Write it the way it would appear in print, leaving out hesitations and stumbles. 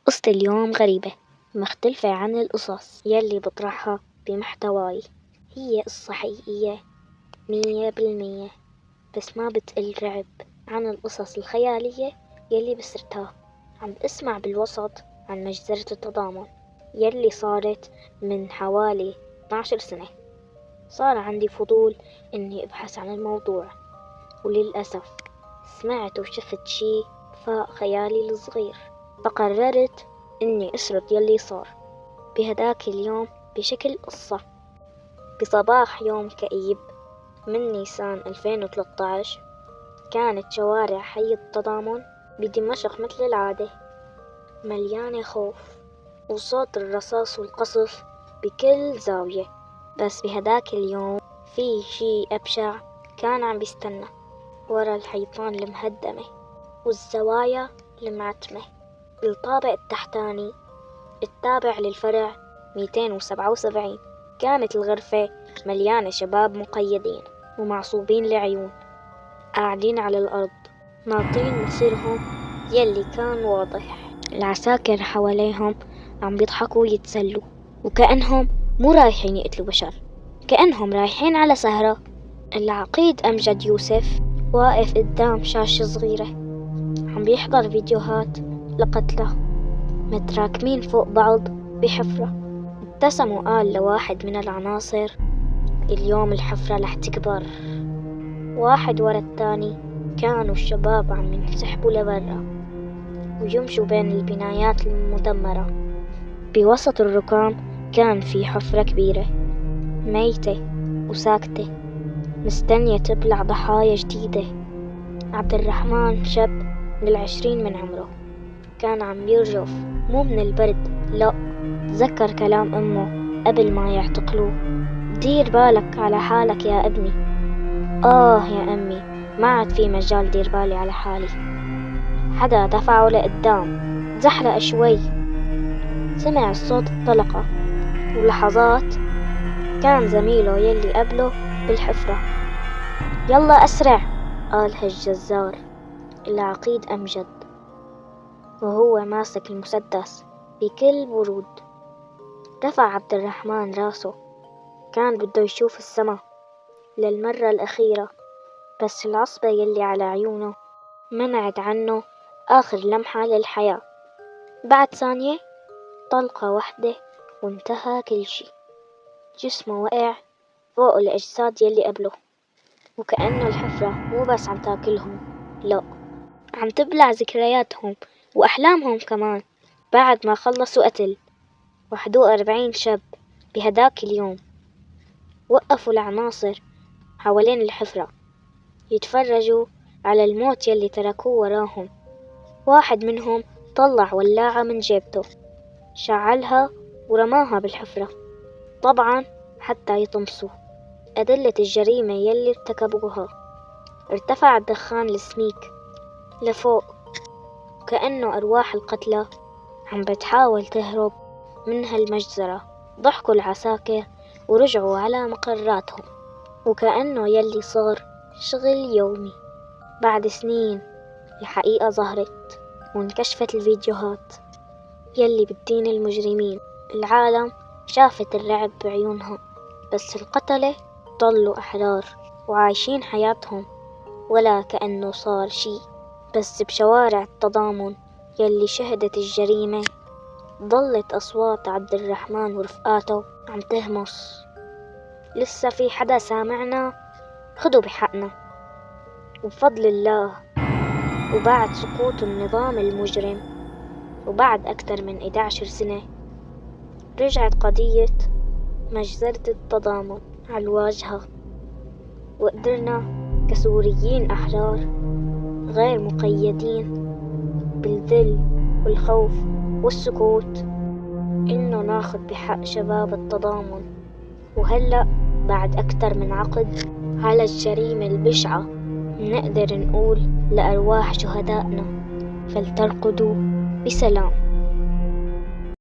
قصة اليوم غريبة مختلفة عن القصص يلي بطرحها بمحتواي. هي قصة حقيقية 100%، بس ما بتقل رعب عن القصص الخيالية يلي بسردها. عم اسمع بالوسط عن مجزرة التضامن يلي صارت من حوالي 12 سنة. صار عندي فضول إني أبحث عن الموضوع، وللأسف سمعت وشفت شي فاق خيالي الصغير. فقررت إني أسرد يلي صار بهداك اليوم بشكل قصة. بصباح يوم كئيب من نيسان 2013، كانت شوارع حي التضامن بدمشق مثل العادة مليانة خوف وصوت الرصاص والقصف بكل زاوية. بس بهداك اليوم في شي أبشع كان عم بيستنى ورا الحيطان المهدمة والزوايا المعتمة. بالطابق التحتاني التابع للفرع 277 كانت الغرفة مليانة شباب مقيدين ومعصوبين العيون، قاعدين على الأرض ناطرين مصيرهم يلي كان واضح. العساكر حواليهم عم بيضحكوا ويتسلوا، وكأنهم مو رايحين يقتلوا بشر، كأنهم رايحين على سهرة. العقيد أمجد يوسف واقف قدام شاشة صغيرة عم بيحضر فيديوهات لقتله متراكمين فوق بعض بحفرة. ابتسم وقال لواحد من العناصر: اليوم الحفرة رح تكبر. واحد ورا التاني كانوا الشباب عم ينسحبوا لبرا ويمشوا بين البنايات المدمرة. بوسط الركام كان في حفرة كبيرة ميتة وساكتة مستنية تبلع ضحايا جديدة. عبد الرحمن شاب بال20 من عمره كان عم يرجف، مو من البرد، لا، تذكر كلام أمه قبل ما يعتقلوه: دير بالك على حالك يا ابني. يا أمي، ما عاد في مجال دير بالي على حالي. حدا دفعه لقدام، زحلق شوي. سمع الصوت الطلقة، ولحظات كان زميله يلي قبله بالحفرة. يلا أسرع، قالها الجزار العقيد أمجد وهو ماسك المسدس بكل برود. رفع عبد الرحمن راسه، كان بده يشوف السما للمرة الأخيرة، بس العصبة يلي على عيونه منعت عنه آخر لمحة للحياة. بعد ثانية طلقة واحدة وانتهى كل شي. جسمه وقع فوق الأجساد يلي قبله، وكأنه الحفرة مو بس عم تاكلهم، لا، عم تبلع ذكرياتهم وأحلامهم كمان. بعد ما خلصوا قتل 41 شاب بهداك اليوم، وقفوا العناصر حوالين الحفرة يتفرجوا على الموت يلي تركوه وراهم. واحد منهم طلع ولاعة من جيبته، شعلها ورماها بالحفرة، طبعا حتى يطمسوا أدلة الجريمة يلي ارتكبوها. ارتفع الدخان السميك لفوق، كأنه أرواح القتلى عم بتحاول تهرب من هالمجزرة. ضحكوا العساكر ورجعوا على مقراتهم، وكأنه يلي صار شغل يومي. بعد سنين الحقيقة ظهرت وانكشفت الفيديوهات يلي بتدين المجرمين. العالم شافت الرعب بعيونها، بس القتلة ضلوا أحرار وعايشين حياتهم ولا كأنه صار شي. بس بشوارع التضامن يلي شهدت الجريمة ضلت أصوات عبد الرحمن ورفقاته عم تهمس: لسه في حدا سامعنا؟ خدوا بحقنا. وبفضل الله، وبعد سقوط النظام المجرم، وبعد أكثر من 11 سنة، رجعت قضية مجزرة التضامن على الواجهة، وقدرنا كسوريين أحرار غير مقيدين بالذل والخوف والسكوت إنه ناخد بحق شباب التضامن. وهلأ بعد أكثر من عقد على الجريمة البشعة نقدر نقول لأرواح شهدائنا: فلترقدوا بسلام.